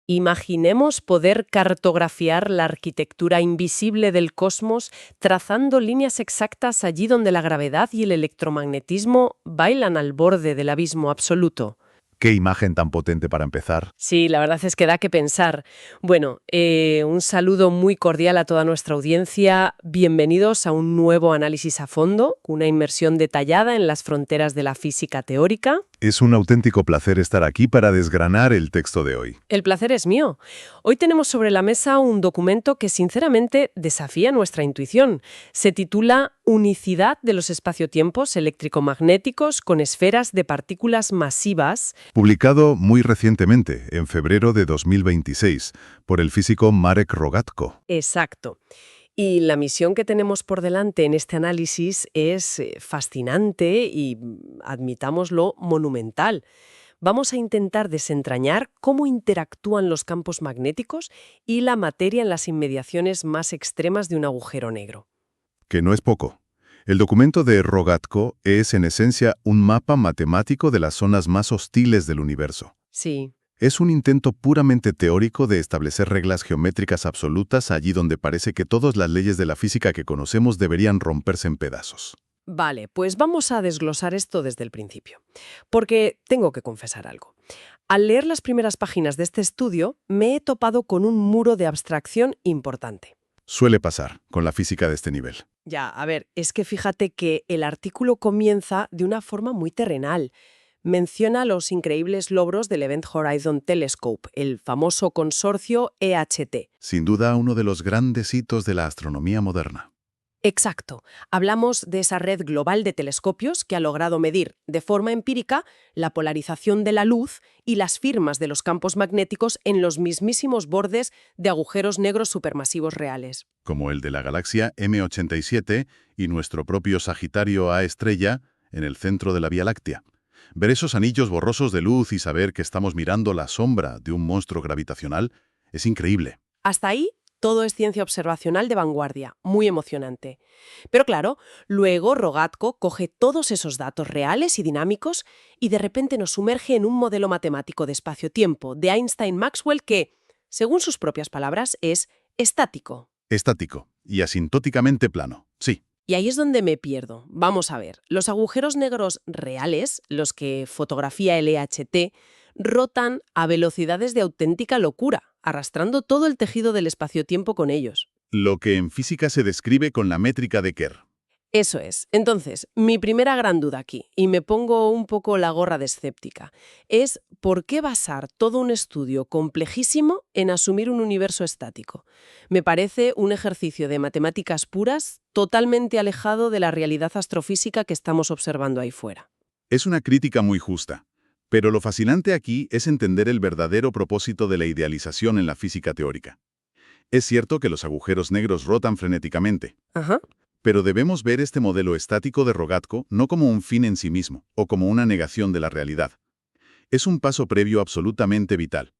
Imaginemos poder cartografiar la arquitectura invisible del cosmos trazando líneas exactas allí donde la gravedad y el electromagnetismo bailan al borde del abismo absoluto. Qué imagen tan potente para empezar. Sí, la verdad es que da que pensar. Bueno, un saludo muy cordial a toda nuestra audiencia. Bienvenidos a un nuevo análisis a fondo, una inmersión detallada en las fronteras de la física teórica. Es un auténtico placer estar aquí para desgranar el texto de hoy. El placer es mío. Hoy tenemos sobre la mesa un documento que sinceramente desafía nuestra intuición. Se titula Unicidad de los espaciotiempos eléctrico-magnéticos con esferas de partículas masivas. Publicado muy recientemente, en febrero de 2026, por el físico Marek Rogatko. Exacto. Y la misión que tenemos por delante en este análisis es fascinante y, admitámoslo, monumental. Vamos a intentar desentrañar cómo interactúan los campos magnéticos y la materia en las inmediaciones más extremas de un agujero negro. Que no es poco. El documento de Rogatko es, en esencia, un mapa matemático de las zonas más hostiles del universo. Sí. Es un intento puramente teórico de establecer reglas geométricas absolutas allí donde parece que todas las leyes de la física que conocemos deberían romperse en pedazos. Vale, pues vamos a desglosar esto desde el principio. Porque tengo que confesar algo. Al leer las primeras páginas de este estudio, me he topado con un muro de abstracción importante. Suele pasar con la física de este nivel. Ya, a ver, es que fíjate que el artículo comienza de una forma muy terrenal. Menciona los increíbles logros del Event Horizon Telescope, el famoso consorcio EHT. Sin duda, uno de los grandes hitos de la astronomía moderna. Exacto. Hablamos de esa red global de telescopios que ha logrado medir de forma empírica la polarización de la luz y las firmas de los campos magnéticos en los mismísimos bordes de agujeros negros supermasivos reales. Como el de la galaxia M87 y nuestro propio Sagitario A estrella en el centro de la Vía Láctea. Ver esos anillos borrosos de luz y saber que estamos mirando la sombra de un monstruo gravitacional es increíble. Hasta ahí, todo es ciencia observacional de vanguardia, muy emocionante. Pero claro, luego Rogatko coge todos esos datos reales y dinámicos y de repente nos sumerge en un modelo matemático de espacio-tiempo de Einstein-Maxwell que, según sus propias palabras, es estático. Estático y asintóticamente plano, sí. Y ahí es donde me pierdo. Vamos a ver, los agujeros negros reales, los que fotografía el EHT, rotan a velocidades de auténtica locura, arrastrando todo el tejido del espacio-tiempo con ellos. Lo que en física se describe con la métrica de Kerr. Eso es. Entonces, mi primera gran duda aquí, y me pongo un poco la gorra de escéptica, es ¿por qué basar todo un estudio complejísimo en asumir un universo estático? Me parece un ejercicio de matemáticas puras totalmente alejado de la realidad astrofísica que estamos observando ahí fuera. Es una crítica muy justa. Pero lo fascinante aquí es entender el verdadero propósito de la idealización en la física teórica. Es cierto que los agujeros negros rotan frenéticamente. Ajá. Pero debemos ver este modelo estático de Rogatko no como un fin en sí mismo, o como una negación de la realidad. Es un paso previo absolutamente vital.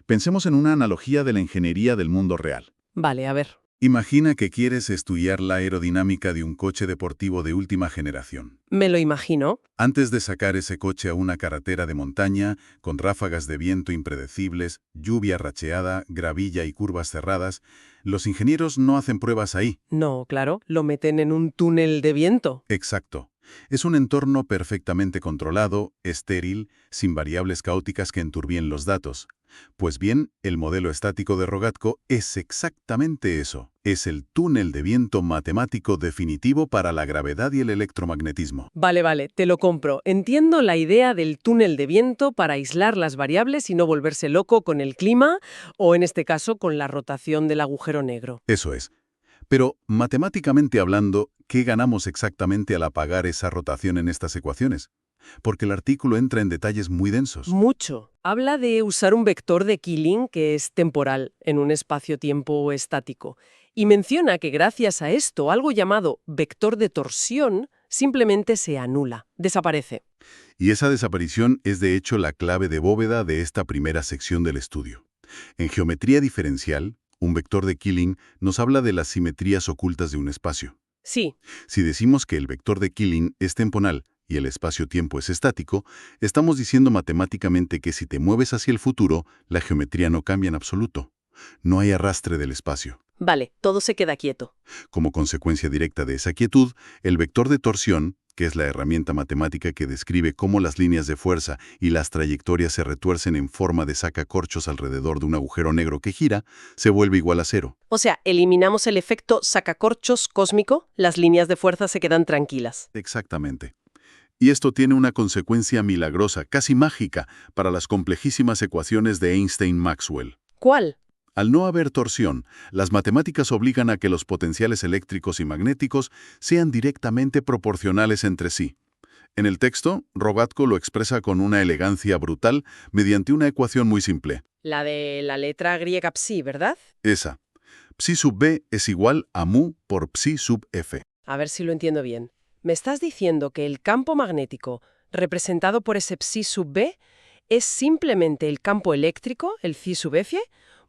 Pensemos en una analogía de la ingeniería del mundo real. Vale, a ver. Imagina que quieres estudiar la aerodinámica de un coche deportivo de última generación. Me lo imagino. Antes de sacar ese coche a una carretera de montaña, con ráfagas de viento impredecibles, lluvia racheada, gravilla y curvas cerradas, los ingenieros no hacen pruebas ahí. No, claro, lo meten en un túnel de viento. Exacto. Es un entorno perfectamente controlado, estéril, sin variables caóticas que enturbien los datos. Pues bien, el modelo estático de Rogatko es exactamente eso. Es el túnel de viento matemático definitivo para la gravedad y el electromagnetismo. Vale, te lo compro. Entiendo la idea del túnel de viento para aislar las variables y no volverse loco con el clima o, en este caso, con la rotación del agujero negro. Eso es. Pero, matemáticamente hablando, ¿qué ganamos exactamente al apagar esa rotación en estas ecuaciones? Porque el artículo entra en detalles muy densos. Mucho. Habla de usar un vector de Killing que es temporal en un espacio-tiempo estático. Y menciona que gracias a esto, algo llamado vector de torsión simplemente se anula, desaparece. Y esa desaparición es de hecho la clave de bóveda de esta primera sección del estudio. En geometría diferencial, un vector de Killing nos habla de las simetrías ocultas de un espacio. Sí, Si decimos que el vector de Killing es temporal y el espacio-tiempo es estático, estamos diciendo matemáticamente que si te mueves hacia el futuro, la geometría no cambia en absoluto. No hay arrastre del espacio. Vale, todo se queda quieto. Como consecuencia directa de esa quietud, el vector de torsión, que es la herramienta matemática que describe cómo las líneas de fuerza y las trayectorias se retuercen en forma de sacacorchos alrededor de un agujero negro que gira, se vuelve igual a cero. O sea, eliminamos el efecto sacacorchos cósmico, las líneas de fuerza se quedan tranquilas. Exactamente. Y esto tiene una consecuencia milagrosa, casi mágica, para las complejísimas ecuaciones de Einstein-Maxwell. ¿Cuál? Al no haber torsión, las matemáticas obligan a que los potenciales eléctricos y magnéticos sean directamente proporcionales entre sí. En el texto, Rogatko lo expresa con una elegancia brutal mediante una ecuación muy simple. La de la letra griega psi, ¿verdad? Esa. Psi sub b es igual a mu por psi sub f. A ver si lo entiendo bien. Me estás diciendo que el campo magnético, representado por ese psi sub b, es simplemente el campo eléctrico, el psi sub f,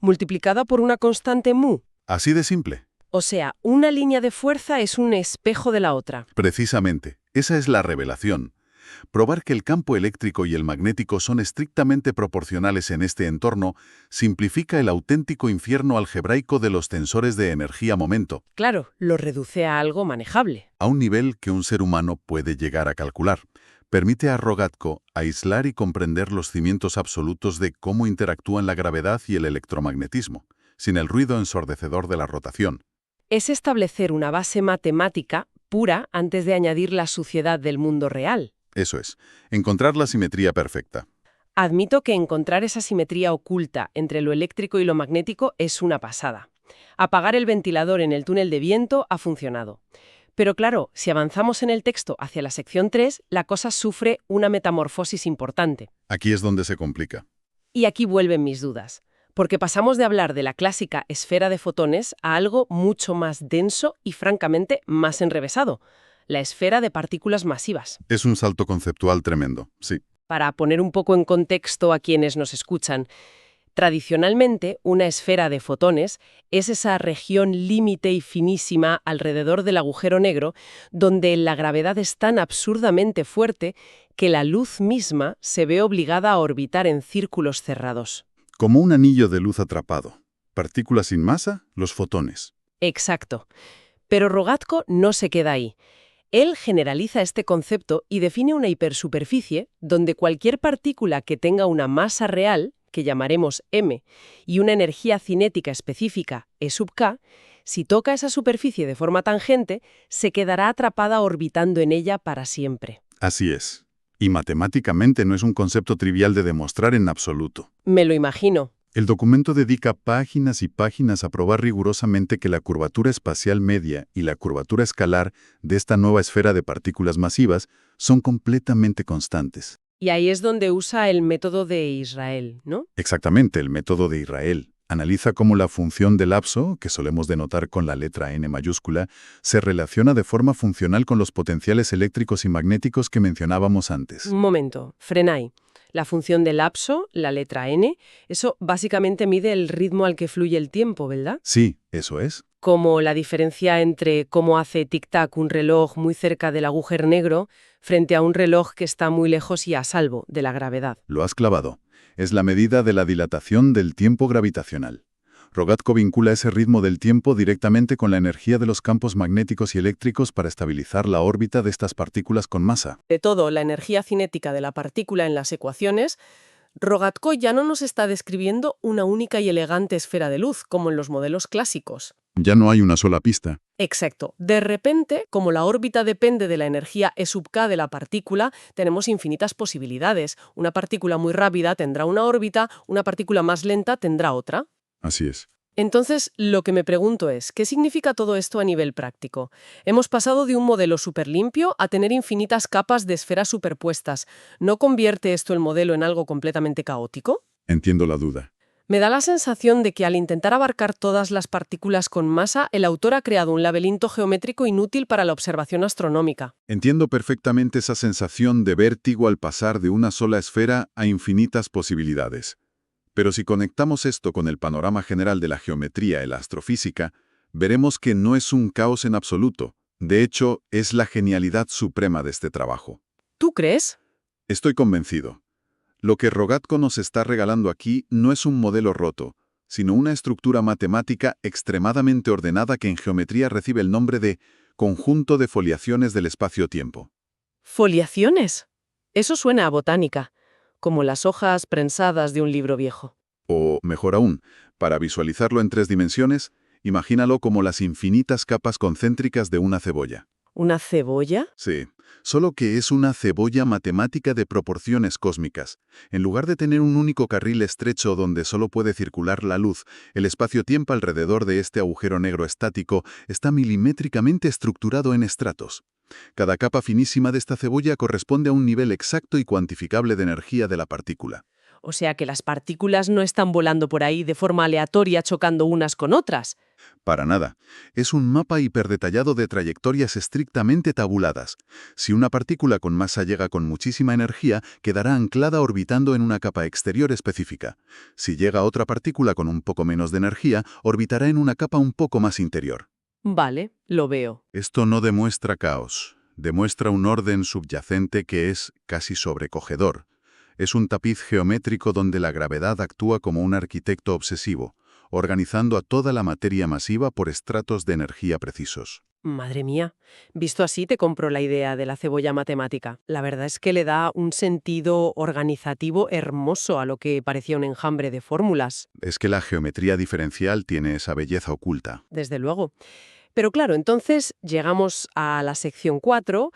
multiplicada por una constante mu. Así de simple. O sea, una línea de fuerza es un espejo de la otra. Precisamente, esa es la revelación. Probar que el campo eléctrico y el magnético son estrictamente proporcionales en este entorno simplifica el auténtico infierno algebraico de los tensores de energía-momento, Claro, lo reduce a algo manejable. a un nivel que un ser humano puede llegar a calcular. Permite a Rogatko aislar y comprender los cimientos absolutos de cómo interactúan la gravedad y el electromagnetismo, sin el ruido ensordecedor de la rotación. Es establecer una base matemática pura antes de añadir la suciedad del mundo real. Eso es, encontrar la simetría perfecta. Admito que encontrar esa simetría oculta entre lo eléctrico y lo magnético es una pasada. Apagar el ventilador en el túnel de viento ha funcionado. Pero claro, si avanzamos en el texto hacia la sección 3, la cosa sufre una metamorfosis importante. Aquí es donde se complica. Y aquí vuelven mis dudas, porque pasamos de hablar de la clásica esfera de fotones a algo mucho más denso y francamente más enrevesado, la esfera de partículas masivas. Es un salto conceptual tremendo, sí. Para poner un poco en contexto a quienes nos escuchan, tradicionalmente, una esfera de fotones es esa región límite y finísima alrededor del agujero negro donde la gravedad es tan absurdamente fuerte que la luz misma se ve obligada a orbitar en círculos cerrados. Como un anillo de luz atrapado. Partículas sin masa, los fotones. Exacto. Pero Rogatko no se queda ahí. Él generaliza este concepto y define una hipersuperficie donde cualquier partícula que tenga una masa real, que llamaremos m, y una energía cinética específica, E sub k, si toca esa superficie de forma tangente, se quedará atrapada orbitando en ella para siempre. Así es. Y matemáticamente no es un concepto trivial de demostrar en absoluto. Me lo imagino. El documento dedica páginas y páginas a probar rigurosamente que la curvatura espacial media y la curvatura escalar de esta nueva esfera de partículas masivas son completamente constantes. Y ahí es donde usa el método de Israel, ¿no? Exactamente, el método de Israel. Analiza cómo la función del lapso, que solemos denotar con la letra n mayúscula, se relaciona de forma funcional con los potenciales eléctricos y magnéticos que mencionábamos antes. Un momento, frena ahí. La función del lapso, la letra n, eso básicamente mide el ritmo al que fluye el tiempo, ¿verdad? Sí, eso es. Como la diferencia entre cómo hace tic-tac un reloj muy cerca del agujero negro frente a un reloj que está muy lejos y a salvo de la gravedad. Lo has clavado. Es la medida de la dilatación del tiempo gravitacional. Rogatko vincula ese ritmo del tiempo directamente con la energía de los campos magnéticos y eléctricos para estabilizar la órbita de estas partículas con masa. De todo, la energía cinética de la partícula en las ecuaciones, Rogatko ya no nos está describiendo una única y elegante esfera de luz, como en los modelos clásicos. Ya no hay una sola pista. Exacto. De repente, como la órbita depende de la energía E sub k de la partícula, tenemos infinitas posibilidades. Una partícula muy rápida tendrá una órbita, una partícula más lenta tendrá otra. Así es. Entonces, lo que me pregunto es, ¿qué significa todo esto a nivel práctico? Hemos pasado de un modelo superlimpio a tener infinitas capas de esferas superpuestas. ¿No convierte esto el modelo en algo completamente caótico? Entiendo la duda. Me da la sensación de que al intentar abarcar todas las partículas con masa, el autor ha creado un laberinto geométrico inútil para la observación astronómica. Entiendo perfectamente esa sensación de vértigo al pasar de una sola esfera a infinitas posibilidades. Pero si conectamos esto con el panorama general de la geometría y la astrofísica, veremos que no es un caos en absoluto. De hecho, es la genialidad suprema de este trabajo. ¿Tú crees? Estoy convencido. Lo que Rogatko nos está regalando aquí no es un modelo roto, sino una estructura matemática extremadamente ordenada que en geometría recibe el nombre de conjunto de foliaciones del espacio-tiempo. ¿Foliaciones? Eso suena a botánica, como las hojas prensadas de un libro viejo. O, mejor aún, para visualizarlo en 3 dimensiones, imagínalo como las infinitas capas concéntricas de una cebolla. ¿Una cebolla? Sí, solo que es una cebolla matemática de proporciones cósmicas. En lugar de tener un único carril estrecho donde solo puede circular la luz, el espacio-tiempo alrededor de este agujero negro estático está milimétricamente estructurado en estratos. Cada capa finísima de esta cebolla corresponde a un nivel exacto y cuantificable de energía de la partícula. O sea que las partículas no están volando por ahí de forma aleatoria chocando unas con otras. Para nada. Es un mapa hiperdetallado de trayectorias estrictamente tabuladas. Si una partícula con masa llega con muchísima energía, quedará anclada orbitando en una capa exterior específica. Si llega otra partícula con un poco menos de energía, orbitará en una capa un poco más interior. Vale, lo veo. Esto no demuestra caos. Demuestra un orden subyacente que es casi sobrecogedor. Es un tapiz geométrico donde la gravedad actúa como un arquitecto obsesivo, organizando a toda la materia masiva por estratos de energía precisos. Madre mía, visto así te compro la idea de la cebolla matemática. La verdad es que le da un sentido organizativo hermoso a lo que parecía un enjambre de fórmulas, Es que la geometría diferencial tiene esa belleza oculta. desde luego. Pero claro, entonces llegamos a la sección 4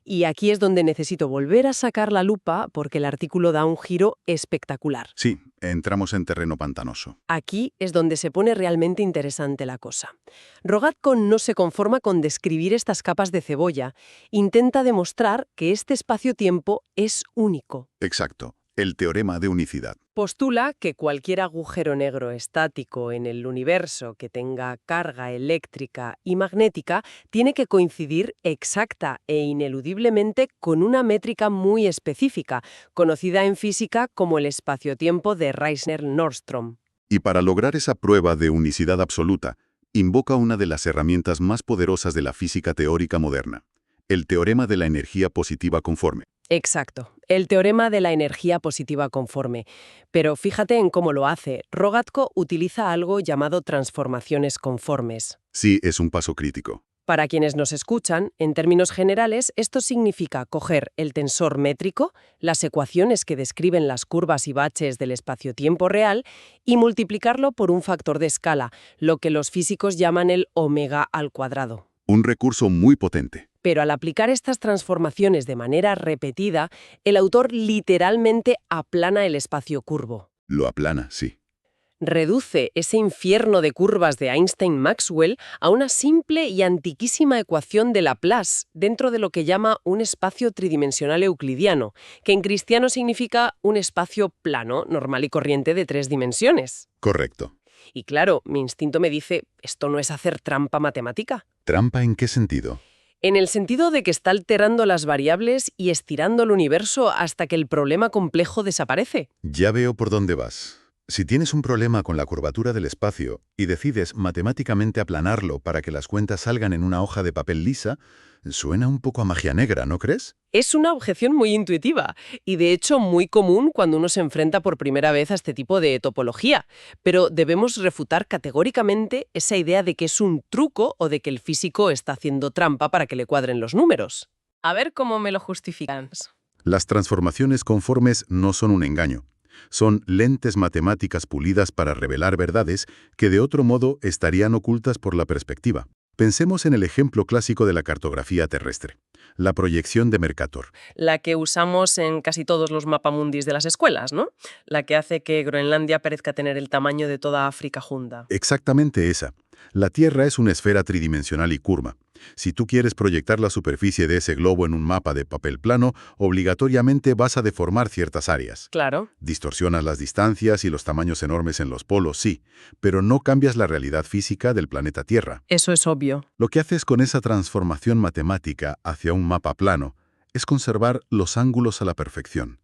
y aquí es donde necesito volver a sacar la lupa porque el artículo da un giro espectacular. Sí, entramos en terreno pantanoso. Aquí es donde se pone realmente interesante la cosa. Rogatko no se conforma con describir estas capas de cebolla, intenta demostrar que este espacio-tiempo es único. Exacto, el teorema de unicidad. Postula que cualquier agujero negro estático en el universo que tenga carga eléctrica y magnética tiene que coincidir exacta e ineludiblemente con una métrica muy específica, conocida en física como el espacio-tiempo de Reissner-Nordström. Y para lograr esa prueba de unicidad absoluta, invoca una de las herramientas más poderosas de la física teórica moderna, el teorema de la energía positiva conforme. Exacto, el teorema de la energía positiva conforme. Pero fíjate en cómo lo hace. Rogatko utiliza algo llamado transformaciones conformes. Sí, es un paso crítico. Para quienes nos escuchan, en términos generales, esto significa coger el tensor métrico, las ecuaciones que describen las curvas y baches del espacio-tiempo real, y multiplicarlo por un factor de escala, lo que los físicos llaman el omega al cuadrado. Un recurso muy potente. Pero al aplicar estas transformaciones de manera repetida, el autor literalmente aplana el espacio curvo. Lo aplana, sí. Reduce ese infierno de curvas de Einstein-Maxwell a una simple y antiquísima ecuación de Laplace dentro de lo que llama un espacio tridimensional euclidiano, que en cristiano significa un espacio plano, normal y corriente de 3 dimensiones. Correcto. Y claro, mi instinto me dice, esto no es hacer trampa matemática. ¿Trampa en qué sentido? En el sentido de que está alterando las variables y estirando el universo hasta que el problema complejo desaparece. Ya veo por dónde vas. Si tienes un problema con la curvatura del espacio y decides matemáticamente aplanarlo para que las cuentas salgan en una hoja de papel lisa, suena un poco a magia negra, ¿no crees? Es una objeción muy intuitiva y de hecho muy común cuando uno se enfrenta por primera vez a este tipo de topología, pero debemos refutar categóricamente esa idea de que es un truco o de que el físico está haciendo trampa para que le cuadren los números. A ver cómo me lo justifican. Las transformaciones conformes no son un engaño. Son lentes matemáticas pulidas para revelar verdades que de otro modo estarían ocultas por la perspectiva. Pensemos en el ejemplo clásico de la cartografía terrestre, la proyección de Mercator. La que usamos en casi todos los mapamundis de las escuelas, ¿no? La que hace que Groenlandia parezca tener el tamaño de toda África junta. Exactamente esa. La Tierra es una esfera tridimensional y curva. Si tú quieres proyectar la superficie de ese globo en un mapa de papel plano, obligatoriamente vas a deformar ciertas áreas. Claro. Distorsionas las distancias y los tamaños enormes en los polos, sí, pero no cambias la realidad física del planeta Tierra. Eso es obvio. Lo que haces con esa transformación matemática hacia un mapa plano es conservar los ángulos a la perfección.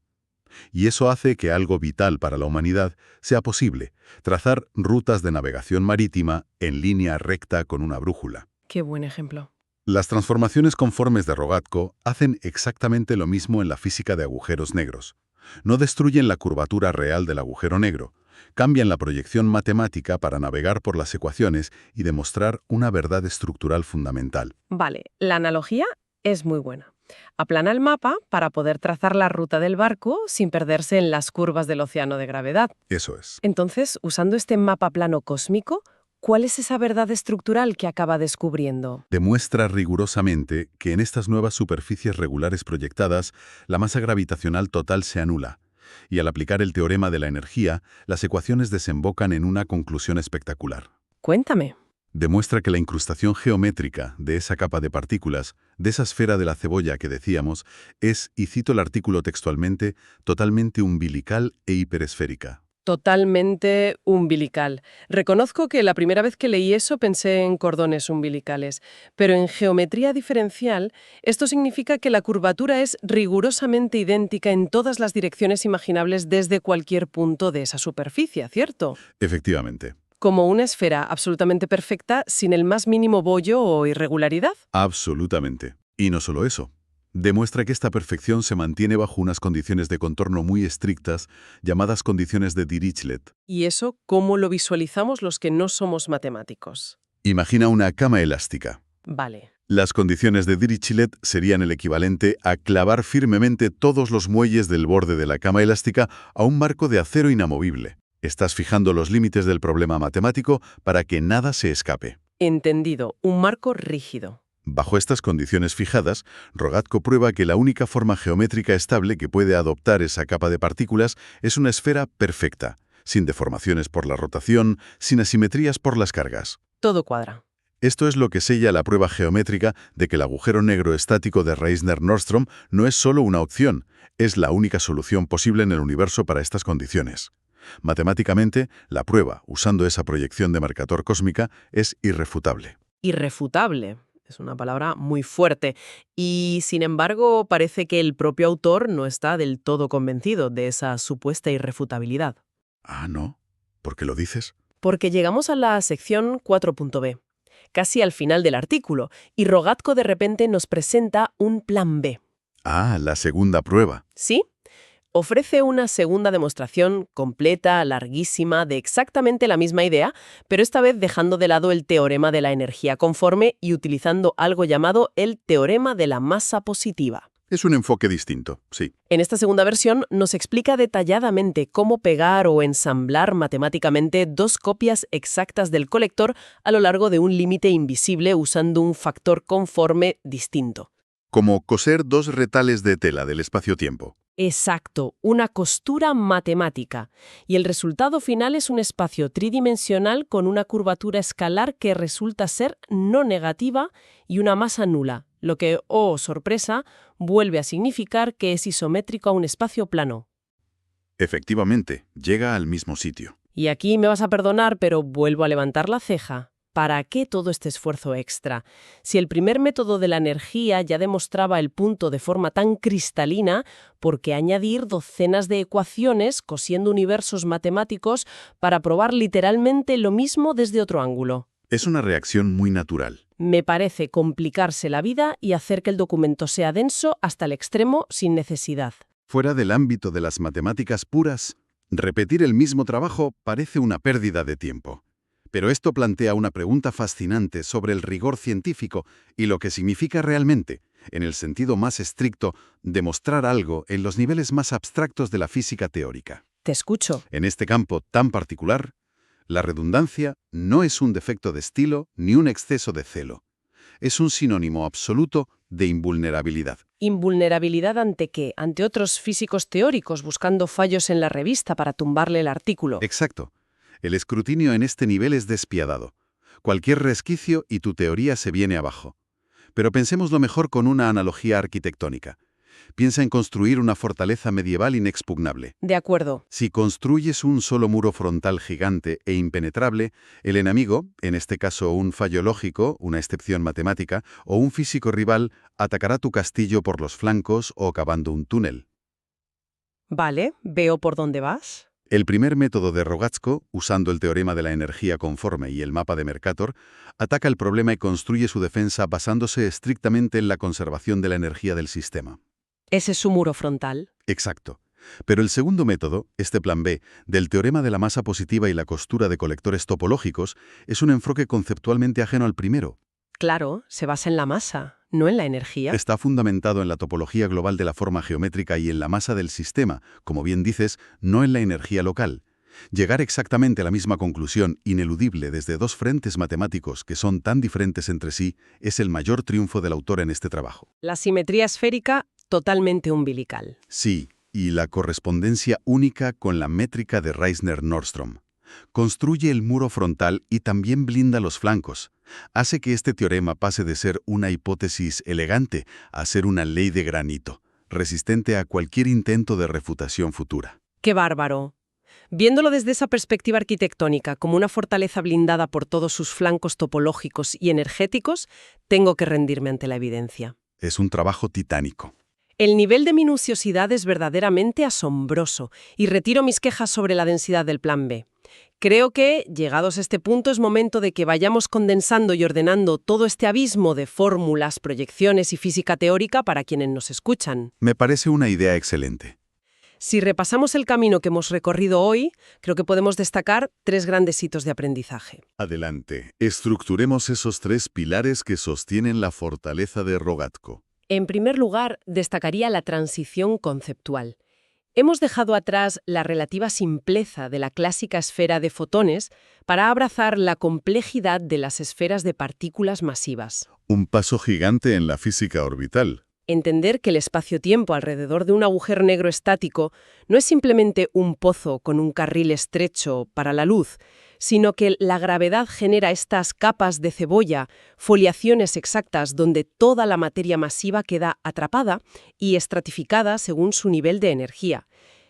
Y eso hace que algo vital para la humanidad sea posible, trazar rutas de navegación marítima en línea recta con una brújula. Qué buen ejemplo. Las transformaciones conformes de Rogatko hacen exactamente lo mismo en la física de agujeros negros. No destruyen la curvatura real del agujero negro, cambian la proyección matemática para navegar por las ecuaciones y demostrar una verdad estructural fundamental. Vale, la analogía es muy buena. Aplana el mapa para poder trazar la ruta del barco sin perderse en las curvas del océano de gravedad. Eso es. Entonces, usando este mapa plano cósmico, ¿cuál es esa verdad estructural que acaba descubriendo? Demuestra rigurosamente que en estas nuevas superficies regulares proyectadas, la masa gravitacional total se anula. Y al aplicar el teorema de la energía, las ecuaciones desembocan en una conclusión espectacular. Cuéntame. Demuestra que la incrustación geométrica de esa capa de partículas, de esa esfera de la cebolla que decíamos, es, y cito el artículo textualmente, totalmente umbilical e hiperesférica. Totalmente umbilical. Reconozco que la primera vez que leí eso pensé en cordones umbilicales, pero en geometría diferencial esto significa que la curvatura es rigurosamente idéntica en todas las direcciones imaginables desde cualquier punto de esa superficie, ¿cierto? Efectivamente. Como una esfera absolutamente perfecta sin el más mínimo bollo o irregularidad. Absolutamente. Y no solo eso. Demuestra que esta perfección se mantiene bajo unas condiciones de contorno muy estrictas, llamadas condiciones de Dirichlet. ¿Y eso cómo lo visualizamos los que no somos matemáticos? Imagina una cama elástica. Vale. Las condiciones de Dirichlet serían el equivalente a clavar firmemente todos los muelles del borde de la cama elástica a un marco de acero inamovible. Estás fijando los límites del problema matemático para que nada se escape. Entendido. Un marco rígido. Bajo estas condiciones fijadas, Rogatko prueba que la única forma geométrica estable que puede adoptar esa capa de partículas es una esfera perfecta, sin deformaciones por la rotación, sin asimetrías por las cargas. Todo cuadra. Esto es lo que sella la prueba geométrica de que el agujero negro estático de Reisner-Nordström no es solo una opción, es la única solución posible en el universo para estas condiciones. Matemáticamente, la prueba, usando esa proyección de Mercator cósmica, es irrefutable. Irrefutable. Es una palabra muy fuerte. Y, sin embargo, parece que el propio autor no está del todo convencido de esa supuesta irrefutabilidad. Ah, ¿no? ¿Por qué lo dices? Porque llegamos a la sección 4.b, casi al final del artículo, y Rogatko de repente nos presenta un plan B. Ah, la segunda prueba. ¿Sí? Ofrece una segunda demostración completa, larguísima, de exactamente la misma idea, pero esta vez dejando de lado el teorema de la energía conforme y utilizando algo llamado el teorema de la masa positiva. Es un enfoque distinto, sí. En esta segunda versión nos explica detalladamente cómo pegar o ensamblar matemáticamente dos copias exactas del colector a lo largo de un límite invisible usando un factor conforme distinto. Como coser dos retales de tela del espacio-tiempo. Exacto, una costura matemática. Y el resultado final es un espacio tridimensional con una curvatura escalar que resulta ser no negativa y una masa nula, lo que, oh sorpresa, vuelve a significar que es isométrico a un espacio plano. Efectivamente, llega al mismo sitio. Y aquí me vas a perdonar, pero vuelvo a levantar la ceja. ¿Para qué todo este esfuerzo extra? Si el primer método de la energía ya demostraba el punto de forma tan cristalina, ¿por qué añadir docenas de ecuaciones cosiendo universos matemáticos para probar literalmente lo mismo desde otro ángulo? Es una reacción muy natural. Me parece complicarse la vida y hacer que el documento sea denso hasta el extremo sin necesidad. Fuera del ámbito de las matemáticas puras, repetir el mismo trabajo parece una pérdida de tiempo. Pero esto plantea una pregunta fascinante sobre el rigor científico y lo que significa realmente, en el sentido más estricto, demostrar algo en los niveles más abstractos de la física teórica. Te escucho. En este campo tan particular, la redundancia no es un defecto de estilo ni un exceso de celo. Es un sinónimo absoluto de invulnerabilidad. ¿Invulnerabilidad ante qué? Ante otros físicos teóricos buscando fallos en la revista para tumbarle el artículo. Exacto. El escrutinio en este nivel es despiadado. Cualquier resquicio y tu teoría se viene abajo. Pero pensémoslo mejor con una analogía arquitectónica. Piensa en construir una fortaleza medieval inexpugnable. De acuerdo. Si construyes un solo muro frontal gigante e impenetrable, el enemigo, en este caso un fallo lógico, una excepción matemática, o un físico rival, atacará tu castillo por los flancos o cavando un túnel. Vale, veo por dónde vas. El primer método de Rogatko, usando el teorema de la energía conforme y el mapa de Mercator, ataca el problema y construye su defensa basándose estrictamente en la conservación de la energía del sistema. Ese es su muro frontal. Exacto. Pero el segundo método, este plan B, del teorema de la masa positiva y la costura de colectores topológicos, es un enfoque conceptualmente ajeno al primero. Claro, se basa en la masa, no en la energía. Está fundamentado en la topología global de la forma geométrica y en la masa del sistema, como bien dices, no en la energía local. Llegar exactamente a la misma conclusión, ineludible desde dos frentes matemáticos que son tan diferentes entre sí, es el mayor triunfo del autor en este trabajo. La simetría esférica, totalmente umbilical. Sí, y la correspondencia única con la métrica de Reisner-Nordström. Construye el muro frontal y también blinda los flancos. Hace que este teorema pase de ser una hipótesis elegante a ser una ley de granito, resistente a cualquier intento de refutación futura. ¡Qué bárbaro! Viéndolo desde esa perspectiva arquitectónica, como una fortaleza blindada por todos sus flancos topológicos y energéticos, tengo que rendirme ante la evidencia. Es un trabajo titánico. El nivel de minuciosidad es verdaderamente asombroso, y retiro mis quejas sobre la densidad del plan B. Creo que, llegados a este punto, es momento de que vayamos condensando y ordenando todo este abismo de fórmulas, proyecciones y física teórica para quienes nos escuchan. Me parece una idea excelente. Si repasamos el camino que hemos recorrido hoy, creo que podemos destacar 3 grandes hitos de aprendizaje. Adelante, estructuremos esos 3 pilares que sostienen la fortaleza de Rogatko. En primer lugar, destacaría la transición conceptual. Hemos dejado atrás la relativa simpleza de la clásica esfera de fotones para abrazar la complejidad de las esferas de partículas masivas. Un paso gigante en la física orbital. Entender que el espacio-tiempo alrededor de un agujero negro estático no es simplemente un pozo con un carril estrecho para la luz, sino que la gravedad genera estas capas de cebolla, foliaciones exactas donde toda la materia masiva queda atrapada y estratificada según su nivel de energía.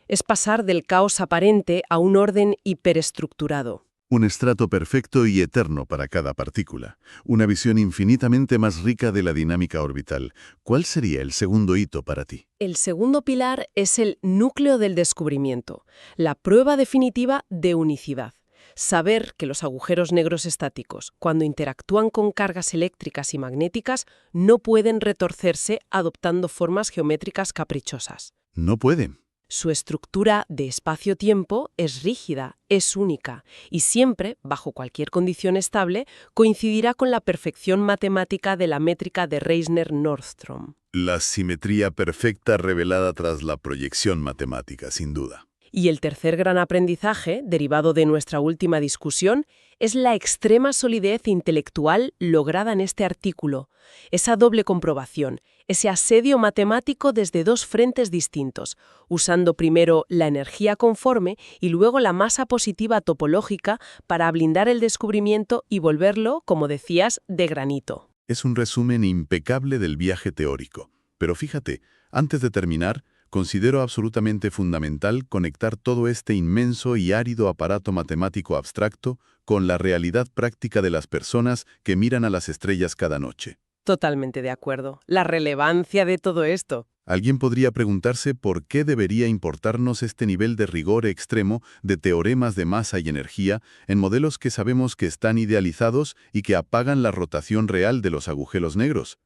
Es pasar del caos aparente a un orden hiperestructurado. Un estrato perfecto y eterno para cada partícula. Una visión infinitamente más rica de la dinámica orbital. ¿Cuál sería el segundo hito para ti? El segundo pilar es el núcleo del descubrimiento, la prueba definitiva de unicidad. Saber que los agujeros negros estáticos, cuando interactúan con cargas eléctricas y magnéticas, no pueden retorcerse adoptando formas geométricas caprichosas. No pueden. Su estructura de espacio-tiempo es rígida, es única, y siempre, bajo cualquier condición estable, coincidirá con la perfección matemática de la métrica de Reisner-Nordström. La simetría perfecta revelada tras la proyección matemática, sin duda. Y el tercer gran aprendizaje, derivado de nuestra última discusión, es la extrema solidez intelectual lograda en este artículo. Esa doble comprobación, ese asedio matemático desde 2 frentes distintos, usando primero la energía conforme y luego la masa positiva topológica para blindar el descubrimiento y volverlo, como decías, de granito. Es un resumen impecable del viaje teórico. Pero fíjate, antes de terminar, considero absolutamente fundamental conectar todo este inmenso y árido aparato matemático abstracto con la realidad práctica de las personas que miran a las estrellas cada noche. Totalmente de acuerdo. La relevancia de todo esto. Alguien podría preguntarse por qué debería importarnos este nivel de rigor extremo de teoremas de masa y energía en modelos que sabemos que están idealizados y que apagan la rotación real de los agujeros negros.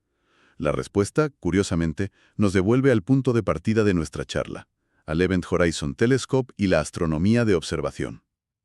La respuesta, curiosamente, nos devuelve al punto de partida de nuestra charla, al Event Horizon Telescope y la astronomía de observación.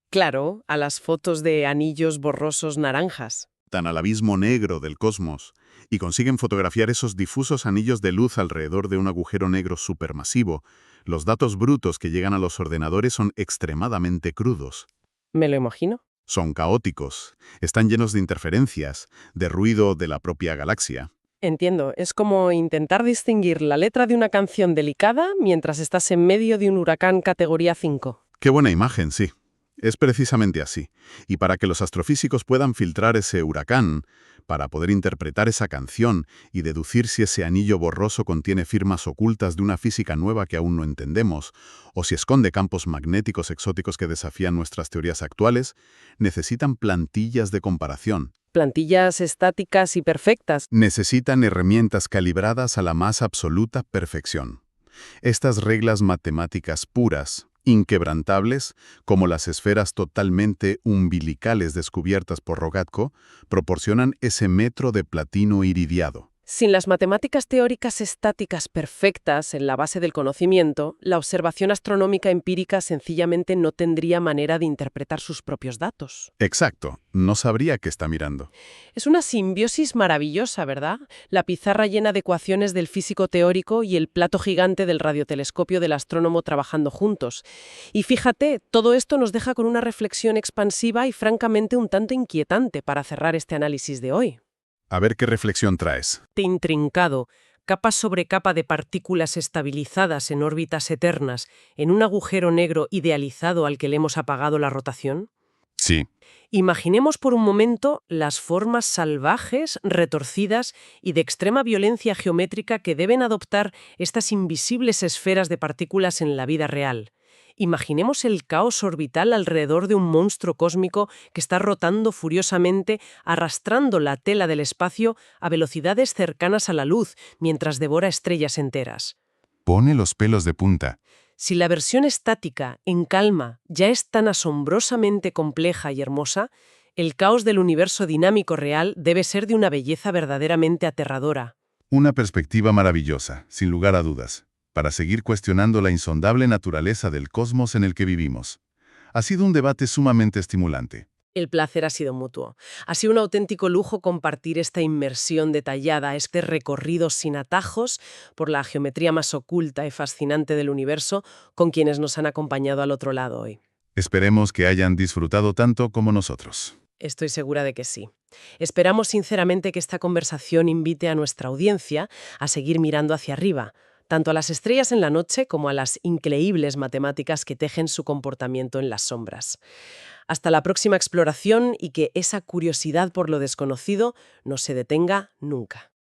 Claro, a las fotos de anillos borrosos naranjas. Tan al abismo negro del cosmos, y consiguen fotografiar esos difusos anillos de luz alrededor de un agujero negro supermasivo. Los datos brutos que llegan a los ordenadores son extremadamente crudos. ¿Me lo imagino? Son caóticos, están llenos de interferencias, de ruido de la propia galaxia. Entiendo, es como intentar distinguir la letra de una canción delicada mientras estás en medio de un huracán categoría 5. Qué buena imagen, sí. Es precisamente así. Y para que los astrofísicos puedan filtrar ese huracán, para poder interpretar esa canción y deducir si ese anillo borroso contiene firmas ocultas de una física nueva que aún no entendemos, o si esconde campos magnéticos exóticos que desafían nuestras teorías actuales, necesitan plantillas de comparación. Plantillas estáticas y perfectas. Necesitan herramientas calibradas a la más absoluta perfección. Estas reglas matemáticas puras, inquebrantables, como las esferas totalmente umbilicales descubiertas por Rogatko, proporcionan ese metro de platino iridiado. Sin las matemáticas teóricas estáticas perfectas en la base del conocimiento, la observación astronómica empírica sencillamente no tendría manera de interpretar sus propios datos. Exacto, no sabría qué está mirando. Es una simbiosis maravillosa, ¿verdad? La pizarra llena de ecuaciones del físico teórico y el plato gigante del radiotelescopio del astrónomo trabajando juntos. Y fíjate, todo esto nos deja con una reflexión expansiva y francamente un tanto inquietante para cerrar este análisis de hoy. A ver qué reflexión traes. Intrincado, capa sobre capa de partículas estabilizadas en órbitas eternas, en un agujero negro idealizado al que le hemos apagado la rotación? Sí. Imaginemos por un momento las formas salvajes, retorcidas y de extrema violencia geométrica que deben adoptar estas invisibles esferas de partículas en la vida real. Imaginemos el caos orbital alrededor de un monstruo cósmico que está rotando furiosamente, arrastrando la tela del espacio a velocidades cercanas a la luz, mientras devora estrellas enteras. Pone los pelos de punta. Si la versión estática, en calma, ya es tan asombrosamente compleja y hermosa, el caos del universo dinámico real debe ser de una belleza verdaderamente aterradora. Una perspectiva maravillosa, sin lugar a dudas, para seguir cuestionando la insondable naturaleza del cosmos en el que vivimos. Ha sido un debate sumamente estimulante. El placer ha sido mutuo. Ha sido un auténtico lujo compartir esta inmersión detallada, este recorrido sin atajos por la geometría más oculta y fascinante del universo con quienes nos han acompañado al otro lado hoy. Esperemos que hayan disfrutado tanto como nosotros. Estoy segura de que sí. Esperamos sinceramente que esta conversación invite a nuestra audiencia a seguir mirando hacia arriba, tanto a las estrellas en la noche como a las increíbles matemáticas que tejen su comportamiento en las sombras. Hasta la próxima exploración y que esa curiosidad por lo desconocido no se detenga nunca.